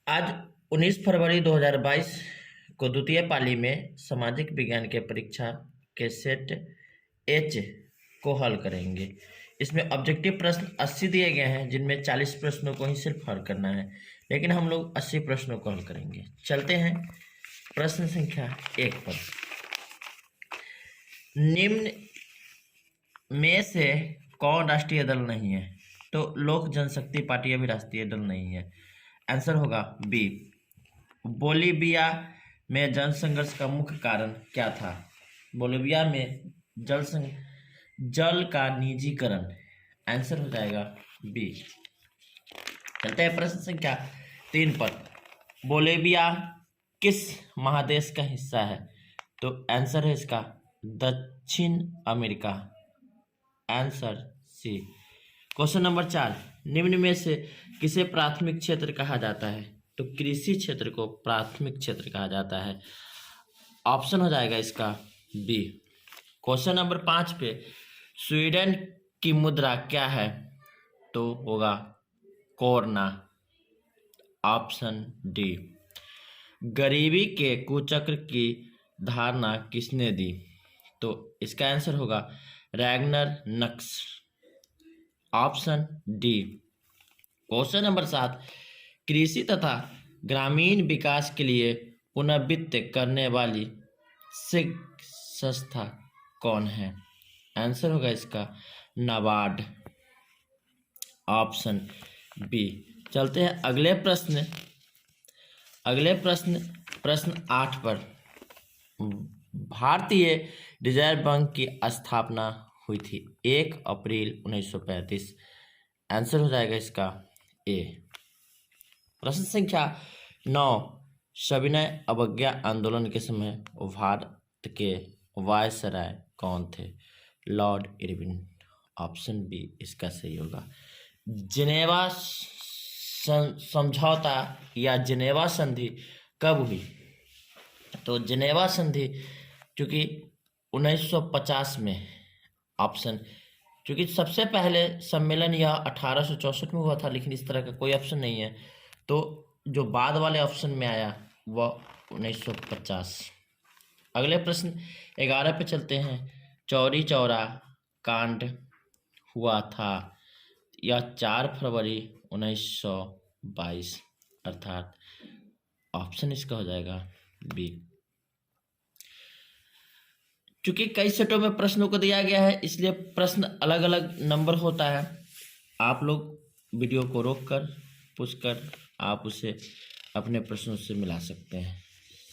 आज 19 फरवरी 2022 को द्वितीय पाली में सामाजिक विज्ञान के परीक्षा के सेट एच को हल करेंगे। इसमें ऑब्जेक्टिव प्रश्न 80 दिए गए हैं, जिनमें 40 प्रश्नों को ही सिर्फ हल करना है, लेकिन हम लोग 80 प्रश्नों को हल करेंगे। चलते हैं प्रश्न संख्या 1 पर। निम्न में से कौन राष्ट्रीय दल नहीं है? तो लोक जनशक्ति पार्टी अभी राष्ट्रीय दल नहीं है। आंसर होगा बी। बोलीविया में जन संघर्ष का मुख्य कारण क्या था? बोलीविया में जल का निजीकरण। आंसर हो जाएगा बी। चलते हैं प्रश्न संख्या 3 पर। बोलीविया किस महादेश का हिस्सा है? तो आंसर है इसका दक्षिण America. Answer C. Question number 4। निम्न में से किसे प्राथमिक क्षेत्र कहा जाता है? तो कृषि क्षेत्र को प्राथमिक क्षेत्र कहा जाता है। ऑप्शन हो जाएगा इसका बी। क्वेश्चन नंबर 5 पे स्वीडन की मुद्रा क्या है? तो होगा कोरोना। Option D. गरीबी के कुचक्र की धारणा किसने दी? तो इसका आंसर होगा Ragnar Nurkse. Option D. Question number 7। कृषि तथा ग्रामीण विकास के लिए पुनर्वित्त करने वाली संस्था कौन है? आंसर होगा इसका नाबार्ड। Option B. चलते हैं अगले प्रश्न 8 पर। भारतीय रिजर्व बैंक की स्थापना हुई थी 1 अप्रैल 1935। आंसर हो जाएगा इसका ए। प्रश्न संख्या 9। सविनय अवज्ञा आंदोलन के समय भारत के वायसराय कौन थे? Lord Irwin. ऑप्शन बी इसका सही होगा। जिनेवा समझौता या जिनेवा संधि कब हुई? तो जिनेवा संधि चूंकि 1950 में। ऑप्शन, क्योंकि सबसे पहले सम्मेलन यह 1864 में हुआ था, लेकिन इस तरह का कोई ऑप्शन नहीं है, तो जो बाद वाले ऑप्शन में आया वह 1950। अगले प्रश्न 11 पे चलते हैं। चौरी चौरा कांड हुआ था यह 4 फरवरी 1922, अर्थात ऑप्शन इसका हो जाएगा बी। चूंकि कई सेटों में प्रश्नों को दिया गया है, इसलिए प्रश्न अलग अलग नंबर होता है। आप लोग वीडियो को रोककर पूछकर आप उसे अपने प्रश्नों से मिला सकते हैं।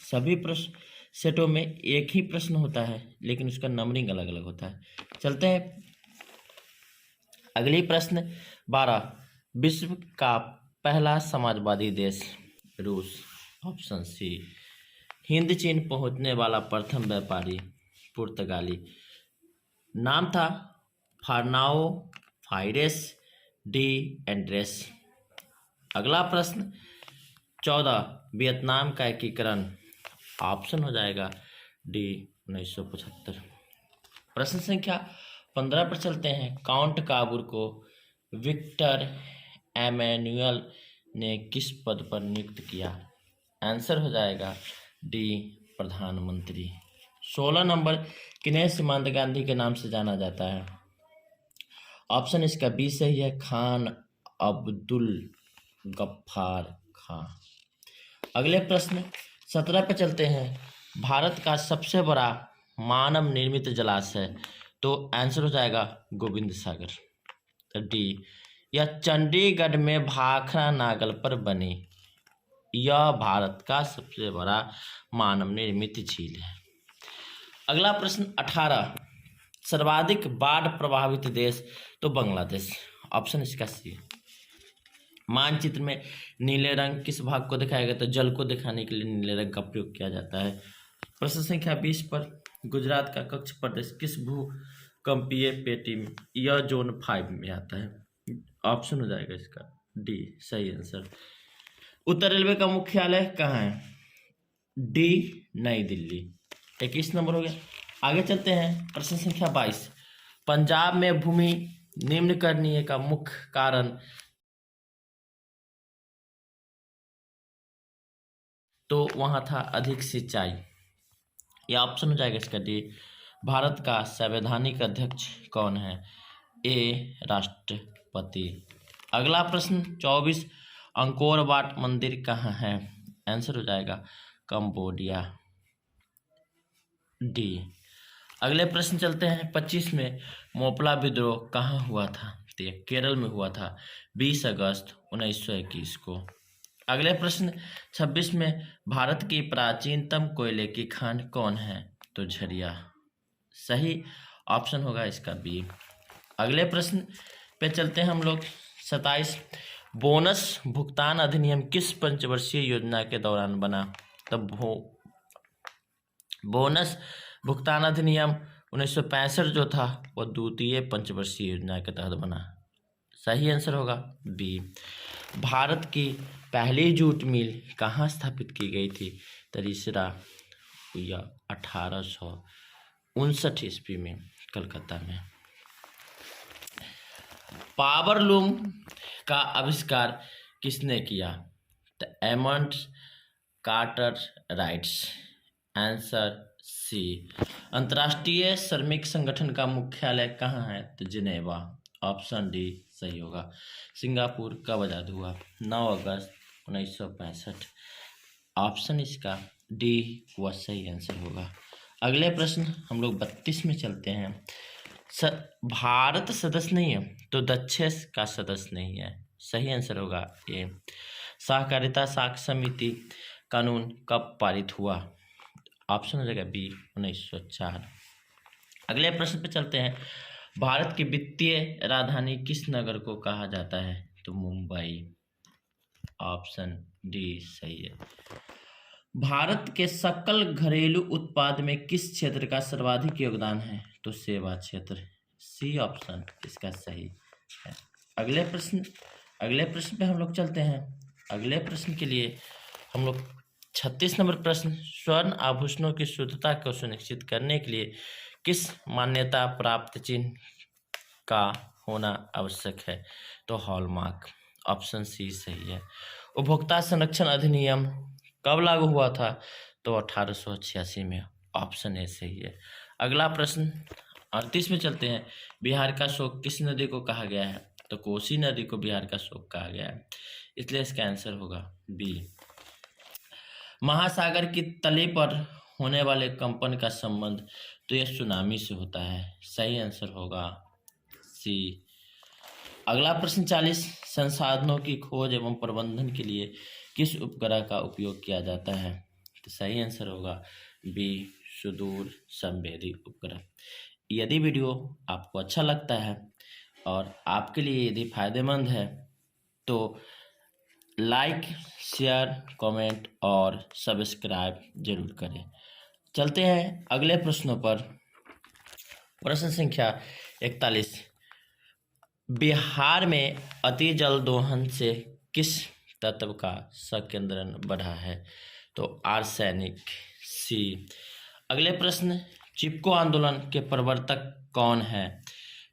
सभी प्रश्न सेटों में एक ही प्रश्न होता है, लेकिन उसका नंबरिंग अलग अलग होता है। चलते हैं अगली प्रश्न 12। विश्व का पहला समाजवादी देश रूस। Option C. हिंद चीन पहुंचने वाला प्रथम व्यापारी पुर्तगाली। नाम था फार्नाओ फाइरेस डी एंड्रेस। अगला प्रश्न 14। वियतनाम का एकीकरण। ऑप्शन हो जाएगा डी 1975। प्रश्न संख्या 15 पर चलते हैं। काउंट काबूर को विक्टर एमेन्युअल ने किस पद पर नियुक्त किया? आंसर हो जाएगा डी प्रधानमंत्री। 16 नंबर किन्हें सीमांत गांधी के नाम से जाना जाता है? ऑप्शन इसका बी सही है, खान अब्दुल गफ्फार खां। अगले प्रश्न 17 पे चलते हैं। भारत का सबसे बड़ा मानव निर्मित जलाशय। तो आंसर हो जाएगा गोविंद सागर। डी। यह चंडीगढ़ में भाखड़ा नागल पर बनी। यह भारत का सबसे बड़ा मानव निर्मित झील है। अगला प्रश्न 18। सर्वाधिक बाढ़ प्रभावित देश। तो बांग्लादेश। ऑप्शन इसका सी। मानचित्र में नीले रंग किस भाग को दिखाया गया? तो जल को दिखाने के लिए नीले रंग का प्रयोग किया जाता है। प्रश्न संख्या 20 पर। गुजरात का कच्छ प्रदेश किस भूकंपीय पेटी में? यह जोन 5 में आता है। ऑप्शन हो जाएगा इसका डी सही आंसर। उत्तर रेलवे का मुख्यालय कहाँ है? डी नई दिल्ली। 21 नंबर हो गया। आगे चलते हैं प्रश्न संख्या 22। पंजाब में भूमि निम्नकरणीय का मुख्य कारण तो वहाँ था अधिक सिंचाई। यह ऑप्शन हो जाएगा इसका डी। भारत का संवैधानिक अध्यक्ष कौन है? ए राष्ट्रपति। अगला प्रश्न 24, अंकोर वाट मंदिर कहाँ है? आंसर हो जाएगा कंबोडिया, डी। अगले प्रश्न चलते हैं 25 में, मोपला विद्रोह कहाँ हुआ था? तो ये केरल में हुआ था 20 अगस्त 1921 को। अगले प्रश्न 26 में, भारत की प्राचीनतम कोयले की खान कौन है? तो झरिया, सही ऑप्शन होगा इसका बी। अगले प्रश्न पे चलते हैं हम लोग 27, बोनस भुगतान अधिनियम किस पंचवर्षीय योजना के दौरान बना? तब बोनस भुगतान अधिनियम 1965 जो था वह द्वितीय पंचवर्षीय योजना के तहत बना। सही आंसर होगा बी। भारत की पहली जूट मिल कहाँ स्थापित की गई थी? तरीसरा हुआ 1859 ईस्वी में कलकत्ता में। पावर लूम का आविष्कार किसने किया? तो Edmund Cartwright, answer C. अंतर्राष्ट्रीय श्रमिक संगठन का मुख्यालय कहाँ है? तो जिनेवा, ऑप्शन डी सही होगा। सिंगापुर कब आजाद हुआ? 9 अगस्त 1965, ऑप्शन इसका डी वह सही आंसर होगा। अगले प्रश्न हम लोग 32 में चलते हैं। भारत सदस्य नहीं है तो दक्षेस का सदस्य नहीं है। सही आंसर होगा ए। सहकारिता साख समिति कानून कब पारित हुआ? ऑप्शन हो जाएगा बी 1904। अगले प्रश्न पे चलते हैं। भारत की वित्तीय राजधानी किस नगर को कहा जाता है? तो मुंबई, ऑप्शन डी सही है। भारत के सकल घरेलू उत्पाद में किस क्षेत्र का सर्वाधिक योगदान है? तो सेवा क्षेत्र, सी ऑप्शन इसका सही है। अगले प्रश्न पे हम लोग चलते हैं। अगले प्रश्न के लिए हम लोग 36 नंबर प्रश्न, स्वर्ण आभूषणों की शुद्धता को सुनिश्चित करने के लिए किस मान्यता प्राप्त चिन्ह का होना आवश्यक है? तो हॉलमार्क, ऑप्शन सी सही है। उपभोक्ता संरक्षण अधिनियम कब लागू हुआ था? तो 1886 में, ऑप्शन ए सही है। अगला प्रश्न 38 में चलते हैं। बिहार का शोक किस नदी को कहा गया है? तो कोसी नदी को बिहार का शोक कहा गया है, इसलिए इसका आंसर होगा बी। महासागर की तली पर होने वाले कंपन का संबंध तो यह सुनामी से होता है। सही आंसर होगा सी। अगला प्रश्न 40, संसाधनों की खोज एवं प्रबंधन के लिए किस उपग्रह का उपयोग किया जाता है? तो सही आंसर होगा बी, सुदूर संवेदी उपग्रह। यदि वीडियो आपको अच्छा लगता है और आपके लिए यदि फायदेमंद है तो लाइक, शेयर, कमेंट और सब्सक्राइब जरूर करें। चलते हैं अगले प्रश्नों पर। प्रश्न संख्या 41, बिहार में अति जल दोहन से किस तत्व का संकेंद्रण बढ़ा है? तो आर्सेनिक, सी। अगले प्रश्न, चिपको आंदोलन के प्रवर्तक कौन है?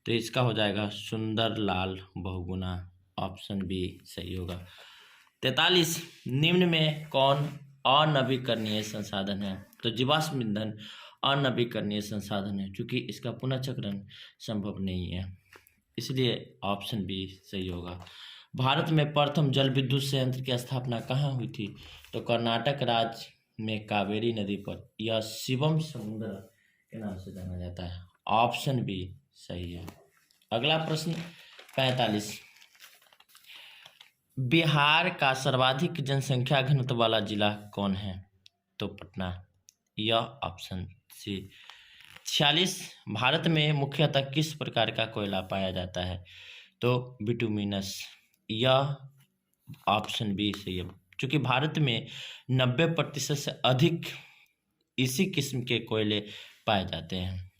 तो इसका हो जाएगा सुंदरलाल बहुगुणा, ऑप्शन बी सही होगा। 43, निम्न में कौन अनवीकरणीय संसाधन है? तो जीवाश्म ईंधन अनवीकरणीय संसाधन है, क्योंकि इसका पुनःचक्रण संभव नहीं है, इसलिए ऑप्शन बी सही होगा। भारत में प्रथम जल विद्युत संयंत्र की स्थापना कहाँ हुई थी? तो कर्नाटक राज्य में कावेरी नदी पर। यह शिवम समुद्र के नाम से जाना जाता है, ऑप्शन बी सही है। अगला प्रश्न 45, बिहार का सर्वाधिक जनसंख्या घनत्व वाला जिला कौन है? तो पटना, यह ऑप्शन सी। 46, भारत में मुख्यतः किस प्रकार का कोयला पाया जाता है? तो बिटुमिनस, यह ऑप्शन बी सही है, क्योंकि भारत में 90% से अधिक इसी किस्म के कोयले पाए जाते हैं।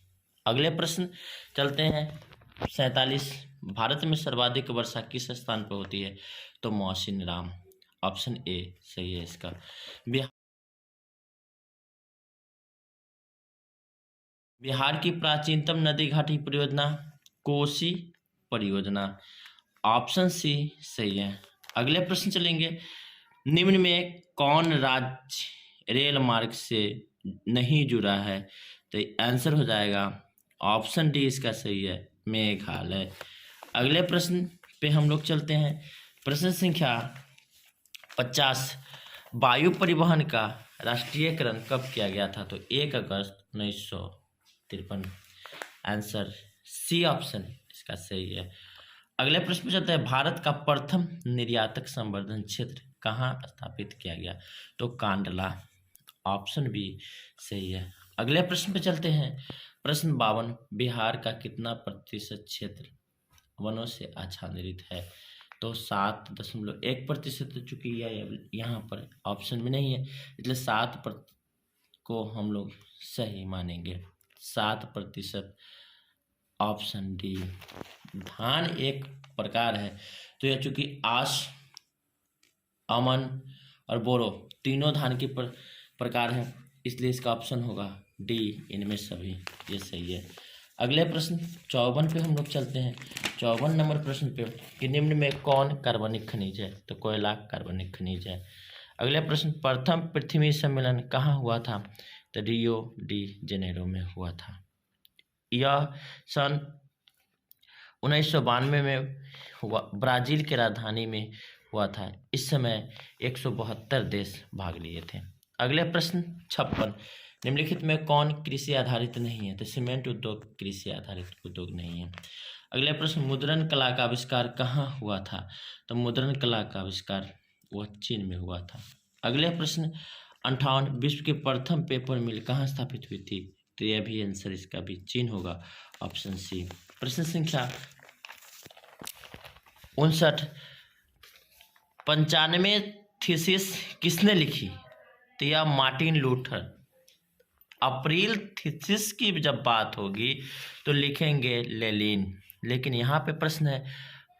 अगले प्रश्न चलते हैं 47, भारत में सर्वाधिक वर्षा किस स्थान पर होती है? तो मौसिन राम, ऑप्शन ए सही है इसका। बिहार की प्राचीनतम नदी घाटी परियोजना कोसी परियोजना, ऑप्शन सी सही है। अगले प्रश्न चलेंगे निम्न में कौन राज्य रेल मार्ग से नहीं जुड़ा है? तो आंसर हो जाएगा ऑप्शन डी इसका सही है, मेघालय। अगले प्रश्न पे हम लोग चलते हैं। प्रश्न संख्या 50, वायु परिवहन का राष्ट्रीयकरण कब किया गया था? तो 1 अगस्त 1953। आंसर सी ऑप्शन इसका सही है। अगले प्रश्न पे चलते हैं। भारत का प्रथम निर्यातक संवर्धन क्षेत्र कहाँ स्थापित किया गया? तो कांडला। ऑप्शन बी सही है। अगले प्रश्न पे चलते हैं। प्रश्न 52, बिहार का कितना प्रतिशत क्षेत्र वनों से आच्छादित है? तो 7.1% हो चुकी है, यहाँ पर ऑप्शन में नहीं है, इसलिए 7% को हम लोग सही मानेंगे। 7%, ऑप्शन डी। धान एक प्रकार है, तो यह चूंकि आश, अमन और बोरो तीनों धान के प्रकार है, इसलिए इसका ऑप्शन होगा डी, इनमें सभी। ये सही है। अगले प्रश्न 54 पे हम लोग चलते हैं। 54 नंबर प्रश्न पे कि निम्न में कौन कार्बनिक खनिज है? तो कोयला कार्बनिक खनिज है। अगले प्रश्न, प्रथम पृथ्वी सम्मेलन कहाँ हुआ था? तो रियो डी जेनेरो में हुआ था। यह सन 1992 में हुआ, ब्राजील की राजधानी में हुआ था। इस समय 172 देश भाग लिए थे। अगले प्रश्न 56, निम्नलिखित में कौन कृषि आधारित नहीं है? तो सीमेंट उद्योग कृषि आधारित उद्योग नहीं है। अगले प्रश्न, मुद्रण कला का आविष्कार कहाँ हुआ था? तो मुद्रण कला का आविष्कार वह चीन में हुआ था। अगले प्रश्न 58, विश्व के प्रथम पेपर मिल कहाँ स्थापित हुई थी? तो यह भी आंसर इसका भी चीन होगा, ऑप्शन सी। प्रश्न संख्या 59, 95 थीसिस किसने लिखी? तो यह मार्टिन लूथर। अप्रैल थीसिस की जब बात होगी तो लिखेंगे लेनिन, लेकिन यहाँ पे प्रश्न है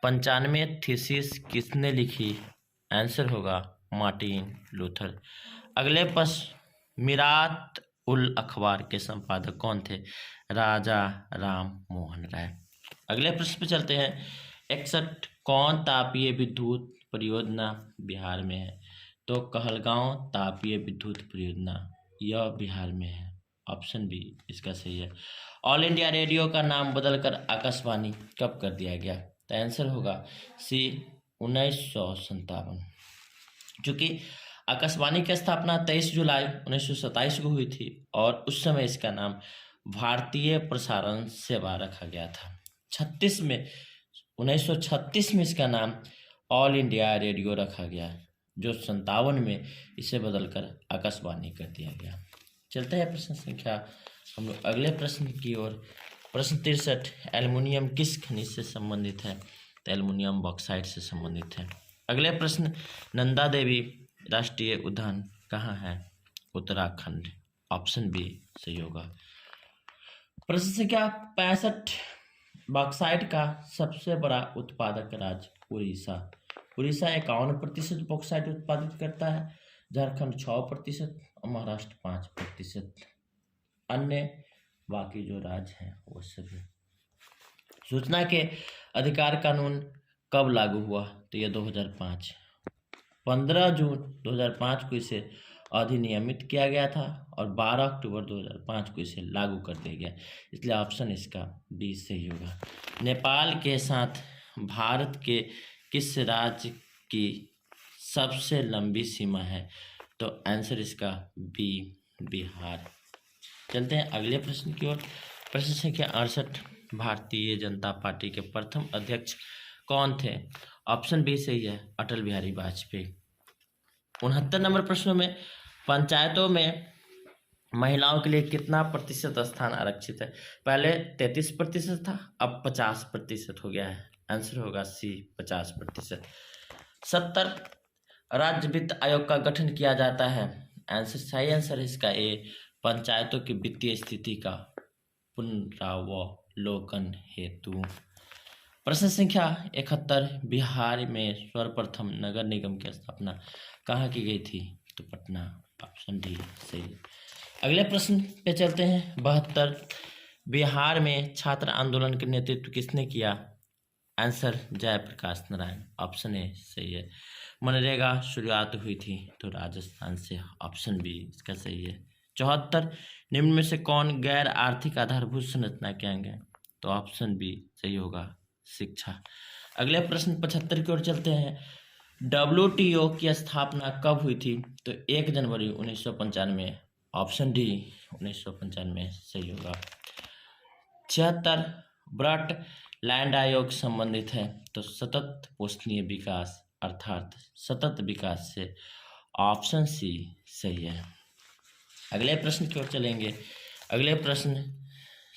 95 थीसिस किसने लिखी? आंसर होगा मार्टिन लूथर। अगले प्रश्न, मिरात उल अखबार के संपादक कौन थे? राजा राम मोहन राय। अगले प्रश्न पे चलते हैं। 61, कौन तापीय विद्युत परियोजना बिहार में है? तो कहलगांव तापीय विद्युत परियोजना, यह बिहार में है, ऑप्शन बी इसका सही है। ऑल इंडिया रेडियो का नाम बदलकर आकाशवाणी कब कर दिया गया? तो आंसर होगा सी, 1957। चूंकि आकाशवाणी की स्थापना 23 जुलाई 1927 को हुई थी और उस समय इसका नाम भारतीय प्रसारण सेवा रखा गया था। 1936 में इसका नाम ऑल इंडिया रेडियो रखा गया, जो 57 में इसे बदलकर आकाशवाणी कर दिया गया। चलते हैं प्रश्न संख्या हम लोग अगले प्रश्न की ओर। प्रश्न 63, एल्युमिनियम किस खनिज से संबंधित है? तो एल्युमिनियम बॉक्साइट से संबंधित है। अगले प्रश्न, नंदा देवी राष्ट्रीय उद्यान कहाँ है? उत्तराखंड, ऑप्शन बी सही होगा। प्रश्न संख्या 65, बॉक्साइट का सबसे बड़ा उत्पादक राज्य उड़ीसा। उड़ीसा 51% बॉक्साइट उत्पादित करता है, झारखंड 6% और महाराष्ट्र 5%। अन्य बाकी जो राज्य हैं वो सभी। सूचना के अधिकार कानून कब लागू हुआ? तो यह 2005, 15 जून 2005 को इसे अधिनियमित किया गया था और 12 अक्टूबर 2005 को इसे लागू कर दिया गया, इसलिए ऑप्शन इसका बी सही होगा। नेपाल के साथ भारत के किस राज्य की सबसे लंबी सीमा है? तो आंसर इसका बी, बिहार। चलते हैं अगले प्रश्न की ओर। प्रश्न संख्या 68, भारतीय जनता पार्टी के प्रथम अध्यक्ष कौन थे? ऑप्शन बी सही है, अटल बिहारी वाजपेयी। 69 नंबर प्रश्नों में, पंचायतों में महिलाओं के लिए कितना प्रतिशत स्थान आरक्षित है? पहले 33% था, अब 50% हो गया है, आंसर होगा सी, 50%। 70, राज्य वित्त आयोग का गठन किया जाता है, आंसर सही आंसर है इसका ए, पंचायतों की वित्तीय स्थिति का पुनरावलोकन हेतु। प्रश्न संख्या 71, बिहार में सर्वप्रथम नगर निगम की स्थापना कहाँ की गई थी? तो पटना, ऑप्शन डी सही। अगले प्रश्न पे चलते हैं। 72, बिहार में छात्र आंदोलन का नेतृत्व किसने किया? Answer Jayaprakash Narayan, option A सही है। मनरेगा शुरुआत हुई थी तो राजस्थान से, ऑप्शन बी इसका सही है। 74 निम्न में से कौन गैर आर्थिक आधारभूत संरचना के अंग है? तो ऑप्शन बी सही होगा, शिक्षा। अगले प्रश्न 75 की ओर चलते हैं। WTO की स्थापना कब हुई थी? तो 1 जनवरी 1995, ऑप्शन डी 1995 सही होगा। 76 ब्रॉट लैंड आयोग संबंधित है? तो सतत पोषणीय विकास अर्थात सतत विकास से, ऑप्शन सी सही है। अगले प्रश्न की ओर चलेंगे। अगले प्रश्न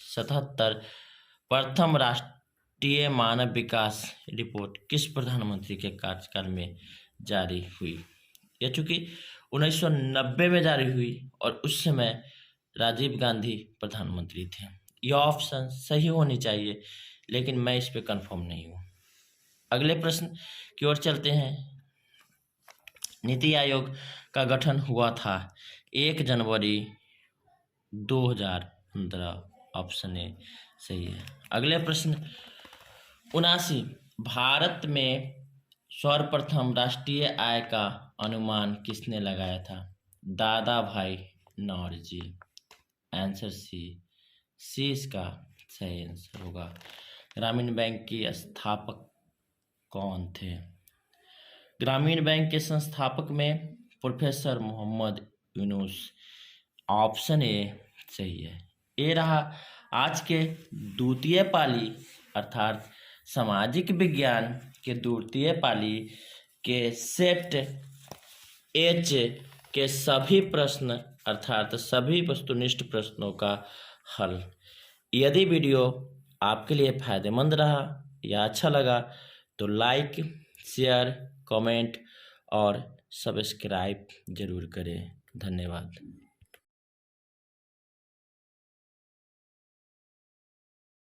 77 प्रथम राष्ट्रीय मानव विकास रिपोर्ट किस प्रधानमंत्री के कार्यकाल में जारी हुई? यह चूंकि 1990 में जारी हुई और उस समय राजीव गांधी प्रधानमंत्री थे। यह ऑप्शन सही होनी चाहिए, लेकिन मैं इस पे कंफर्म नहीं हूँ। अगले प्रश्न की ओर चलते हैं। नीति आयोग का गठन हुआ था 1 जनवरी 2015, ऑप्शन ए सही है। अगले प्रश्न 79 भारत में सर्वप्रथम राष्ट्रीय आय का अनुमान किसने लगाया था? दादा भाई नौरोजी, आंसर सी इसका सही आंसर होगा। ग्रामीण बैंक के स्थापक कौन थे? ग्रामीण बैंक के संस्थापक में professor Muhammad Yunus, option A सही है। ये रहा आज के द्वितीय पाली अर्थात सामाजिक विज्ञान के द्वितीय पाली के सेट एच के सभी प्रश्न अर्थात सभी वस्तुनिष्ठ प्रश्नों का हल। यदि वीडियो आपके लिए फायदेमंद रहा या अच्छा लगा तो लाइक, शेयर, कमेंट और सब्सक्राइब जरूर करें। धन्यवाद।